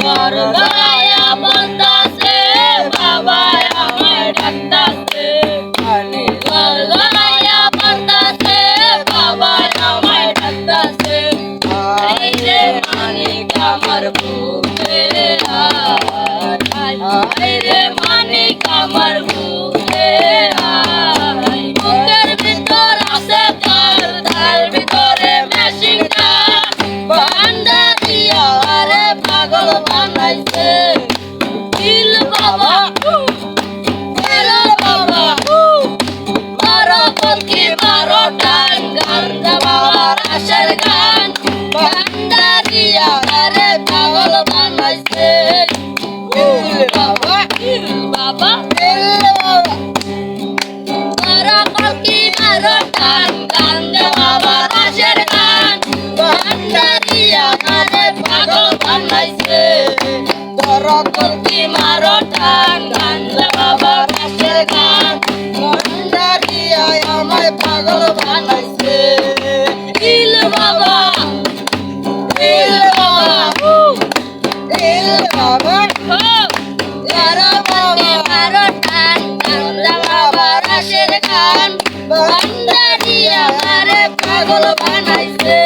গড়াইয়া বলতাছে বাবা আমায় ডাকতাছে গড়াইয়া বলতাছে বাবা আমায় ডাকতাছে এই রে মানিক আমার বুকে আয় রে মানিক আমার বুকে আয় বুকের ভিতর আছে তার ভিতরে মেশিনটা ভান্ডারিয়া আরে পাগল বানাইছে দিল বাবা দিল বাবা বারো পক্ষী 12টা গান বাবার আশের গান ভান্ডারিয়া আরে পাগল বানাইছে দিল বাবা দিল বাবা দিল বাবা বারো পক্ষী 12টা গান বাবার আশের গান ভান্ডারিয়া আরে পাগল বানাইছে পক্ষী 12টা গান বাবার আশের গান ভান্ডারিয়া আমায় পাগল বানাইছে দিল বাবা দিল বাবা দিল বাবা বারো পক্ষী 12টা গান বাবার আশের গান ভান্ডারিয়া আরে পাগল বানাইছে।